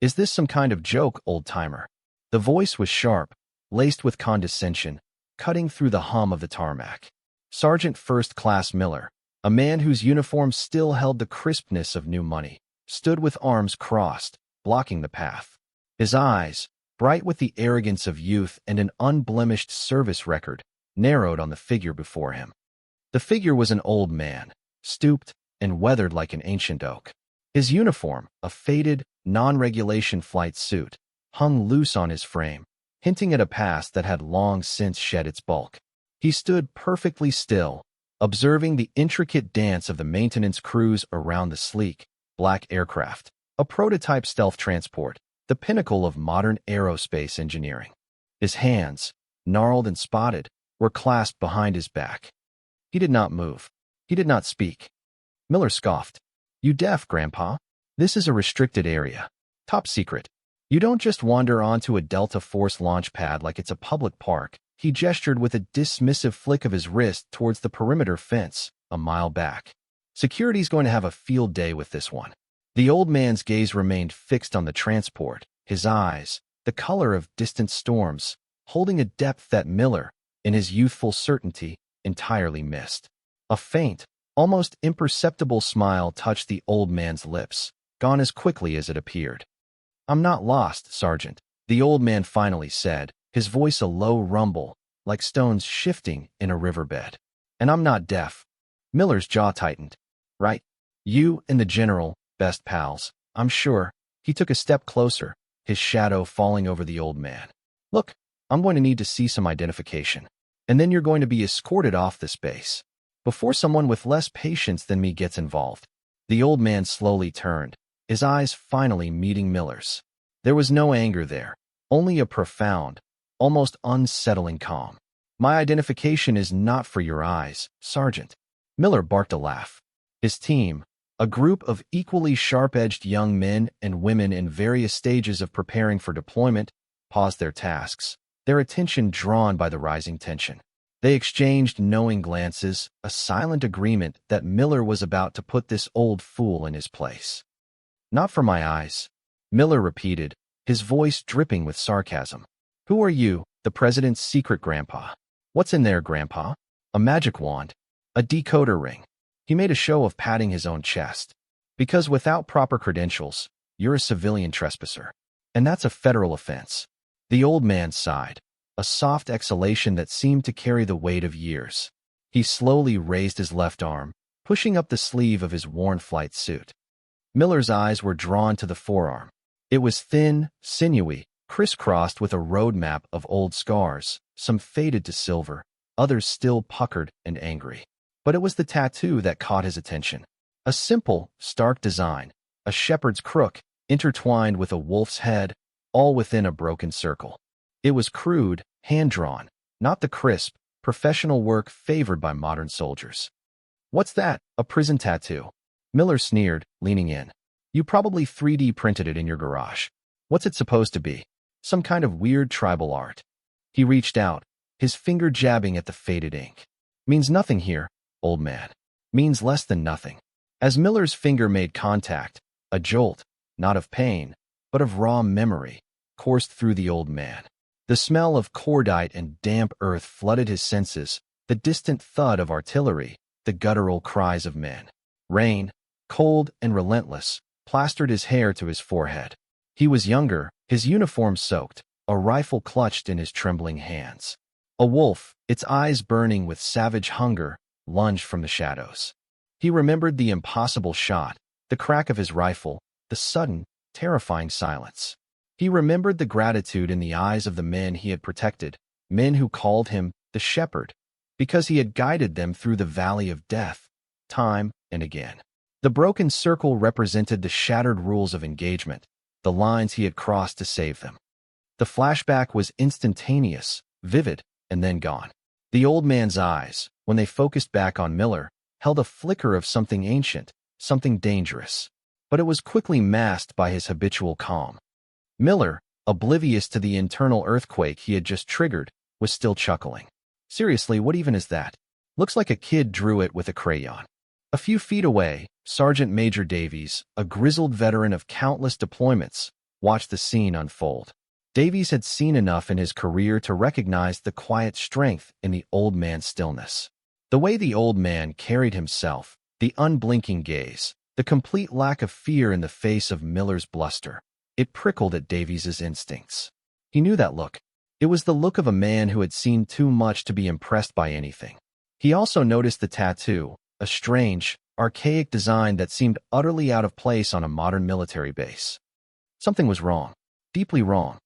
Is this some kind of joke, old-timer? The voice was sharp, laced with condescension, cutting through the hum of the tarmac. Sergeant First Class Miller, a man whose uniform still held the crispness of new money, stood with arms crossed, blocking the path. His eyes, bright with the arrogance of youth and an unblemished service record, narrowed on the figure before him. The figure was an old man, stooped and weathered like an ancient oak. His uniform, a faded, non-regulation flight suit, hung loose on his frame, hinting at a past that had long since shed its bulk. He stood perfectly still, observing the intricate dance of the maintenance crews around the sleek, black aircraft, a prototype stealth transport, the pinnacle of modern aerospace engineering. His hands, gnarled and spotted, were clasped behind his back. He did not move. He did not speak. Miller scoffed. "You deaf, Grandpa? This is a restricted area. Top secret. You don't just wander onto a Delta Force launch pad like it's a public park." He gestured with a dismissive flick of his wrist towards the perimeter fence, a mile back. "Security's going to have a field day with this one." The old man's gaze remained fixed on the transport, his eyes, the color of distant storms, holding a depth that Miller, in his youthful certainty, entirely missed. A faint, almost imperceptible smile touched the old man's lips, gone as quickly as it appeared. "I'm not lost, Sergeant," the old man finally said, his voice a low rumble, like stones shifting in a riverbed. "And I'm not deaf." Miller's jaw tightened. "Right? You and the General, best pals, I'm sure." He took a step closer, his shadow falling over the old man. "Look, I'm going to need to see some identification. And then you're going to be escorted off this base. Before someone with less patience than me gets involved." The old man slowly turned, his eyes finally meeting Miller's. There was no anger there, only a profound, almost unsettling calm. "My identification is not for your eyes, Sergeant." Miller barked a laugh. His team, a group of equally sharp-edged young men and women in various stages of preparing for deployment, paused their tasks, their attention drawn by the rising tension. They exchanged knowing glances, a silent agreement that Miller was about to put this old fool in his place. "Not for my eyes," Miller repeated, his voice dripping with sarcasm. "Who are you, the President's secret, Grandpa?" "What's in there, Grandpa?" "A magic wand. A decoder ring." He made a show of patting his own chest. "Because without proper credentials, you're a civilian trespasser. And that's a federal offense." The old man sighed, a soft exhalation that seemed to carry the weight of years. He slowly raised his left arm, pushing up the sleeve of his worn flight suit. Miller's eyes were drawn to the forearm. It was thin, sinewy, crisscrossed with a roadmap of old scars, some faded to silver, others still puckered and angry. But it was the tattoo that caught his attention. A simple, stark design, a shepherd's crook, intertwined with a wolf's head, all within a broken circle. It was crude, hand-drawn, not the crisp, professional work favored by modern soldiers. "What's that, a prison tattoo?" Miller sneered, leaning in. "You probably 3D printed it in your garage. What's it supposed to be? Some kind of weird tribal art." He reached out, his finger jabbing at the faded ink. "Means nothing here, old man. Means less than nothing." As Miller's finger made contact, a jolt, not of pain, but of raw memory, coursed through the old man. The smell of cordite and damp earth flooded his senses, the distant thud of artillery, the guttural cries of men. Rain, cold and relentless, plastered his hair to his forehead. He was younger, his uniform soaked, a rifle clutched in his trembling hands. A wolf, its eyes burning with savage hunger, lunged from the shadows. He remembered the impossible shot, the crack of his rifle, the sudden, terrifying silence. He remembered the gratitude in the eyes of the men he had protected, men who called him the shepherd, because he had guided them through the valley of death, time and again. The broken circle represented the shattered rules of engagement, the lines he had crossed to save them. The flashback was instantaneous, vivid, and then gone. The old man's eyes, when they focused back on Miller, held a flicker of something ancient, something dangerous. But it was quickly masked by his habitual calm. Miller, oblivious to the internal earthquake he had just triggered, was still chuckling. "Seriously, what even is that? Looks like a kid drew it with a crayon." A few feet away, Sergeant Major Davies, a grizzled veteran of countless deployments, watched the scene unfold. Davies had seen enough in his career to recognize the quiet strength in the old man's stillness. The way the old man carried himself, the unblinking gaze, the complete lack of fear in the face of Miller's bluster, it prickled at Davies's instincts. He knew that look. It was the look of a man who had seen too much to be impressed by anything. He also noticed the tattoo, a strange, archaic design that seemed utterly out of place on a modern military base. Something was wrong, deeply wrong.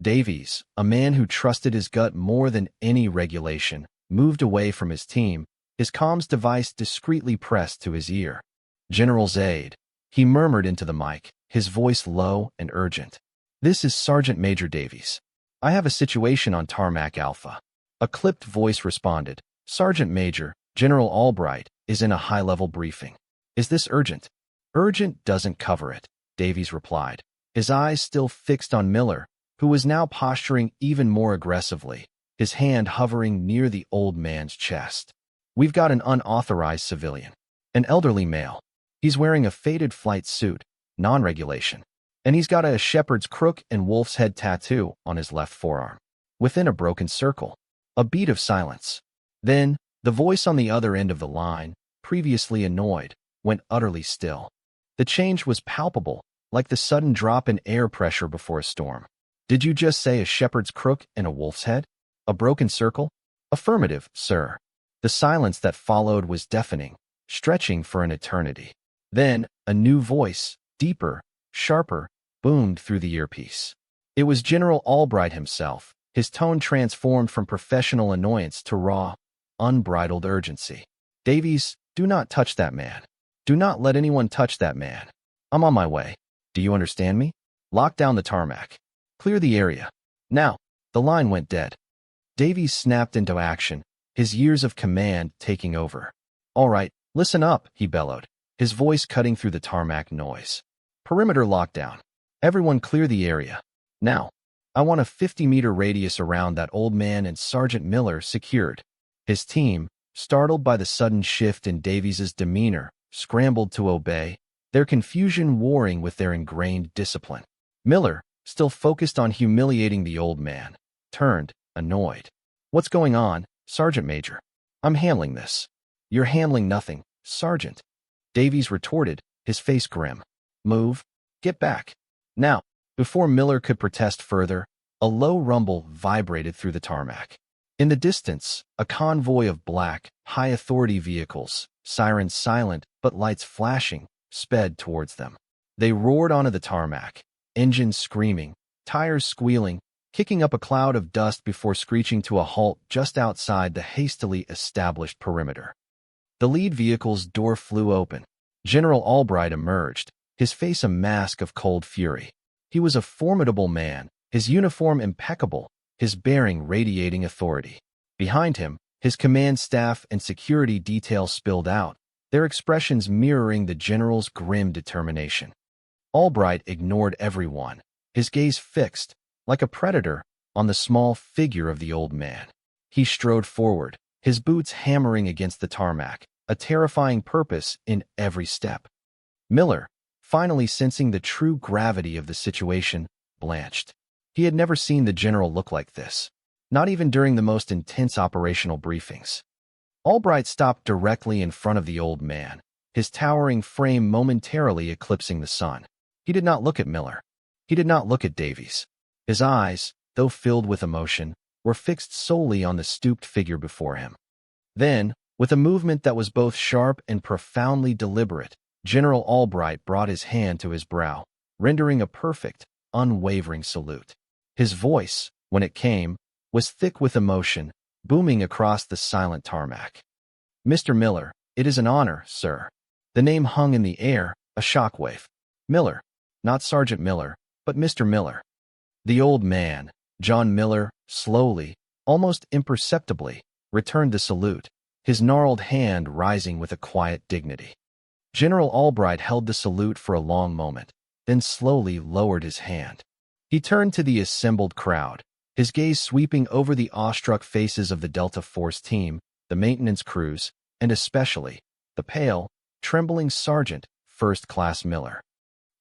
Davies, a man who trusted his gut more than any regulation, moved away from his team, his comms device discreetly pressed to his ear. "General Zaid," he murmured into the mic, his voice low and urgent. "This is Sergeant Major Davies. I have a situation on Tarmac Alpha." A clipped voice responded, "Sergeant Major, General Albright is in a high-level briefing. Is this urgent?" "Urgent doesn't cover it," Davies replied, his eyes still fixed on Miller, who was now posturing even more aggressively, his hand hovering near the old man's chest. "We've got an unauthorized civilian, an elderly male. He's wearing a faded flight suit, non-regulation, and he's got a shepherd's crook and wolf's head tattoo on his left forearm. Within a broken circle." A beat of silence. Then, the voice on the other end of the line, previously annoyed, went utterly still. The change was palpable, like the sudden drop in air pressure before a storm. "Did you just say a shepherd's crook and a wolf's head? A broken circle?" "Affirmative, sir." The silence that followed was deafening, stretching for an eternity. Then, a new voice, deeper, sharper, boomed through the earpiece. It was General Albright himself, his tone transformed from professional annoyance to raw, unbridled urgency. "Davies, do not touch that man. Do not let anyone touch that man. I'm on my way. Do you understand me? Lock down the tarmac. Clear the area. Now." The line went dead. Davies snapped into action, his years of command taking over. "All right, listen up," he bellowed, his voice cutting through the tarmac noise. "Perimeter lockdown. Everyone clear the area. Now, I want a 50-meter radius around that old man and Sergeant Miller secured." His team, startled by the sudden shift in Davies's demeanor, scrambled to obey, their confusion warring with their ingrained discipline. Miller, still focused on humiliating the old man, turned, annoyed. "What's going on, Sergeant Major? I'm handling this." "You're handling nothing, Sergeant," Davies retorted, his face grim. "Move. Get back. Now." Before Miller could protest further, a low rumble vibrated through the tarmac. In the distance, a convoy of black, high-authority vehicles, sirens silent but lights flashing, sped towards them. They roared onto the tarmac, engines screaming, tires squealing, kicking up a cloud of dust before screeching to a halt just outside the hastily established perimeter. The lead vehicle's door flew open. General Albright emerged, his face a mask of cold fury. He was a formidable man, his uniform impeccable, his bearing radiating authority. Behind him, his command staff and security detail spilled out, their expressions mirroring the general's grim determination. Albright ignored everyone, his gaze fixed, like a predator, on the small figure of the old man. He strode forward, his boots hammering against the tarmac, a terrifying purpose in every step. Miller, finally sensing the true gravity of the situation, blanched. He had never seen the general look like this, not even during the most intense operational briefings. Albright stopped directly in front of the old man, his towering frame momentarily eclipsing the sun. He did not look at Miller. He did not look at Davies. His eyes, though filled with emotion, were fixed solely on the stooped figure before him. Then, with a movement that was both sharp and profoundly deliberate, General Albright brought his hand to his brow, rendering a perfect, unwavering salute. His voice, when it came, was thick with emotion, booming across the silent tarmac. "Mr. Miller, it is an honor, sir." The name hung in the air, a shockwave. Miller, not Sergeant Miller, but Mr. Miller. The old man, John Miller, slowly, almost imperceptibly, returned the salute, his gnarled hand rising with a quiet dignity. General Albright held the salute for a long moment, then slowly lowered his hand. He turned to the assembled crowd, his gaze sweeping over the awestruck faces of the Delta Force team, the maintenance crews, and especially the pale, trembling Sergeant First Class Miller.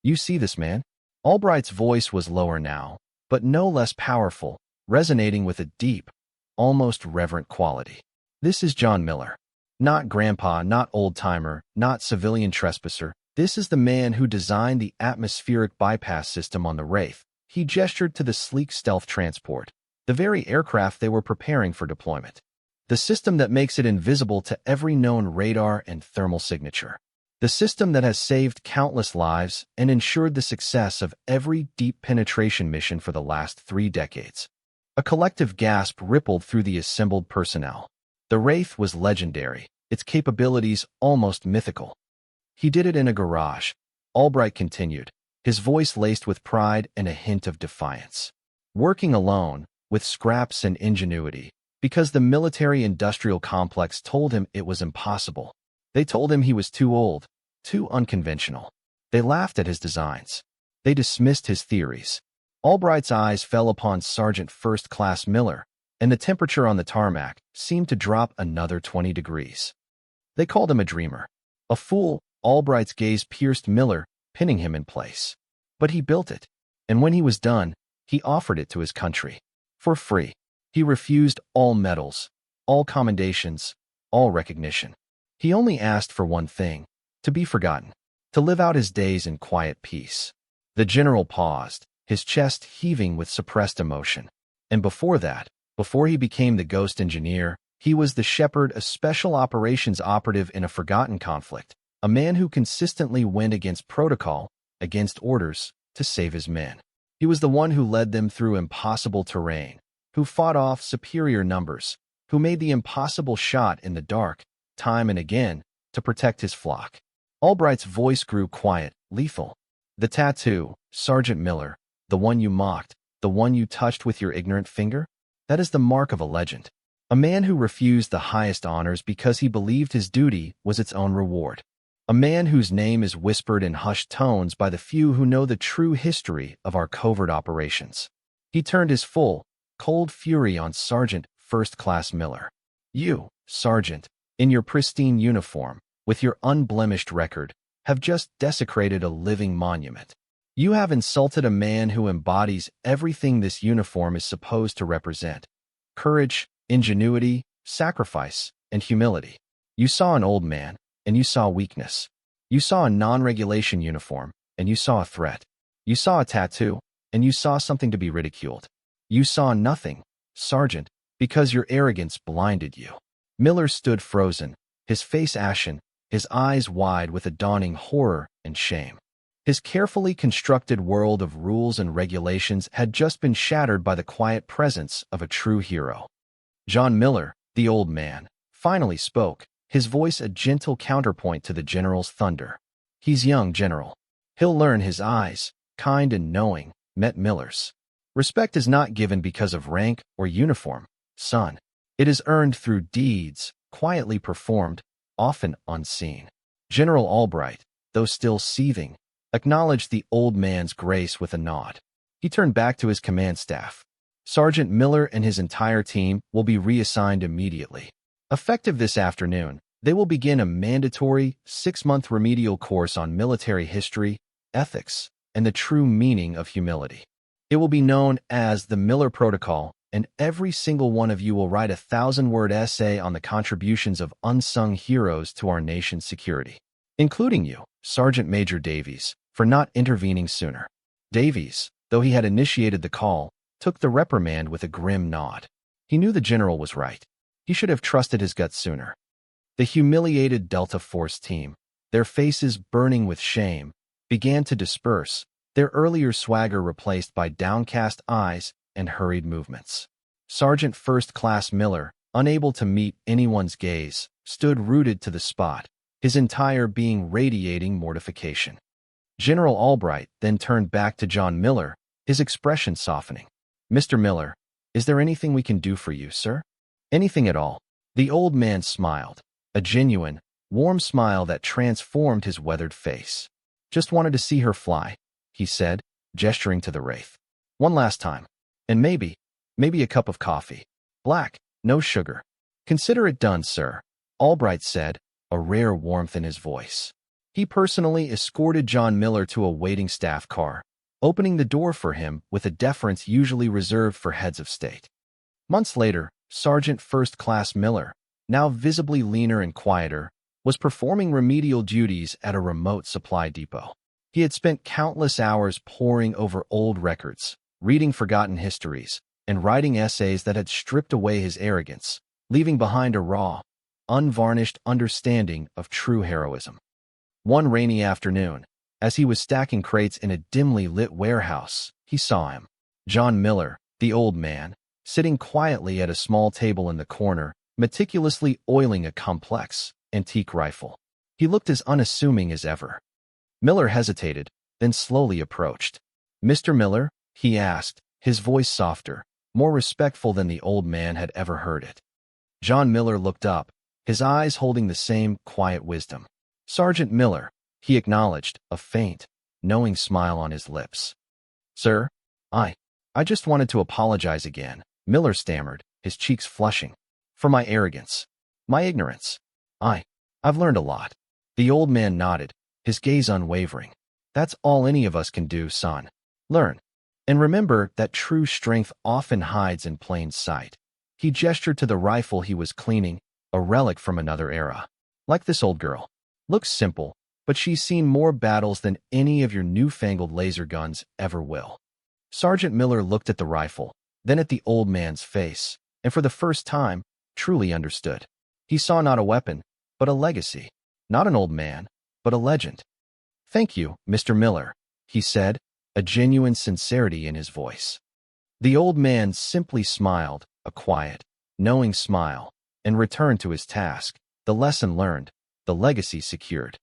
"You see this man? Albright's voice was lower now, but no less powerful, resonating with a deep, almost reverent quality. This is John Miller. Not grandpa, not old-timer, not civilian trespasser. This is the man who designed the atmospheric bypass system on the Wraith. He gestured to the sleek stealth transport, the very aircraft they were preparing for deployment. The system that makes it invisible to every known radar and thermal signature. The system that has saved countless lives and ensured the success of every deep penetration mission for the last 3 decades. A collective gasp rippled through the assembled personnel. The Wraith was legendary, its capabilities almost mythical. He did it in a garage, Albright continued, his voice laced with pride and a hint of defiance. Working alone, with scraps and ingenuity, because the military-industrial complex told him it was impossible. They told him he was too old, too unconventional. They laughed at his designs. They dismissed his theories. Albright's eyes fell upon Sergeant First Class Miller, and the temperature on the tarmac seemed to drop another 20 degrees. They called him a dreamer. A fool. Albright's gaze pierced Miller, pinning him in place. But he built it, and when he was done, he offered it to his country. For free. He refused all medals, all commendations, all recognition. He only asked for one thing, to be forgotten, to live out his days in quiet peace. The general paused, his chest heaving with suppressed emotion. And before that, before he became the ghost engineer, he was the shepherd, a special operations operative in a forgotten conflict, a man who consistently went against protocol, against orders, to save his men. He was the one who led them through impossible terrain, who fought off superior numbers, who made the impossible shot in the dark, time and again, to protect his flock. Albright's voice grew quiet, lethal. The tattoo, Sergeant Miller, the one you mocked, the one you touched with your ignorant finger? That is the mark of a legend. A man who refused the highest honors because he believed his duty was its own reward. A man whose name is whispered in hushed tones by the few who know the true history of our covert operations. He turned his full, cold fury on Sergeant First Class Miller. You, Sergeant, in your pristine uniform, with your unblemished record, have just desecrated a living monument. You have insulted a man who embodies everything this uniform is supposed to represent: courage, ingenuity, sacrifice, and humility. You saw an old man, and you saw weakness. You saw a non-regulation uniform, and you saw a threat. You saw a tattoo, and you saw something to be ridiculed. You saw nothing, Sergeant, because your arrogance blinded you. Miller stood frozen, his face ashen, his eyes wide with a dawning horror and shame. His carefully constructed world of rules and regulations had just been shattered by the quiet presence of a true hero. John Miller, the old man, finally spoke, his voice a gentle counterpoint to the general's thunder. He's young, General. He'll learn. His eyes, kind and knowing, met Miller's. Respect is not given because of rank or uniform, son. It is earned through deeds, quietly performed, often unseen. General Albright, though still seething, acknowledged the old man's grace with a nod. He turned back to his command staff. Sergeant Miller and his entire team will be reassigned immediately. Effective this afternoon, they will begin a mandatory 6-month remedial course on military history, ethics, and the true meaning of humility. It will be known as the Miller Protocol, and every single one of you will write a 1,000-word essay on the contributions of unsung heroes to our nation's security, including you, Sergeant Major Davies, for not intervening sooner. Davies, though he had initiated the call, took the reprimand with a grim nod. He knew the general was right. He should have trusted his gut sooner. The humiliated Delta Force team, their faces burning with shame, began to disperse, their earlier swagger replaced by downcast eyes and hurried movements. Sergeant First Class Miller, unable to meet anyone's gaze, stood rooted to the spot, his entire being radiating mortification. General Albright then turned back to John Miller, his expression softening. Mr. Miller, is there anything we can do for you, sir? Anything at all. The old man smiled, a genuine, warm smile that transformed his weathered face. Just wanted to see her fly, he said, gesturing to the Wraith. One last time. And maybe a cup of coffee. Black, no sugar. Consider it done, sir, Albright said, a rare warmth in his voice. He personally escorted John Miller to a waiting staff car, opening the door for him with a deference usually reserved for heads of state. Months later, Sergeant First Class Miller, now visibly leaner and quieter, was performing remedial duties at a remote supply depot. He had spent countless hours poring over old records, reading forgotten histories, and writing essays that had stripped away his arrogance, leaving behind a raw, unvarnished understanding of true heroism. One rainy afternoon, as he was stacking crates in a dimly lit warehouse, he saw him. John Miller, the old man, sitting quietly at a small table in the corner, meticulously oiling a complex, antique rifle. He looked as unassuming as ever. Miller hesitated, then slowly approached. "Mr. Miller?" he asked, his voice softer, more respectful than the old man had ever heard it. John Miller looked up, his eyes holding the same quiet wisdom. "Sergeant Miller," he acknowledged, a faint, knowing smile on his lips. "Sir, I just wanted to apologize again," Miller stammered, his cheeks flushing, "for my arrogance, my ignorance. I've learned a lot." The old man nodded, his gaze unwavering. "That's all any of us can do, son. Learn. And remember that true strength often hides in plain sight." He gestured to the rifle he was cleaning, a relic from another era. "Like this old girl. Looks simple, but she's seen more battles than any of your newfangled laser guns ever will." Sergeant Miller looked at the rifle, then at the old man's face, and for the first time, truly understood. He saw not a weapon, but a legacy. Not an old man, but a legend. "Thank you, Mr. Miller," he said, a genuine sincerity in his voice. The old man simply smiled, a quiet, knowing smile, and returned to his task, the lesson learned, the legacy secured.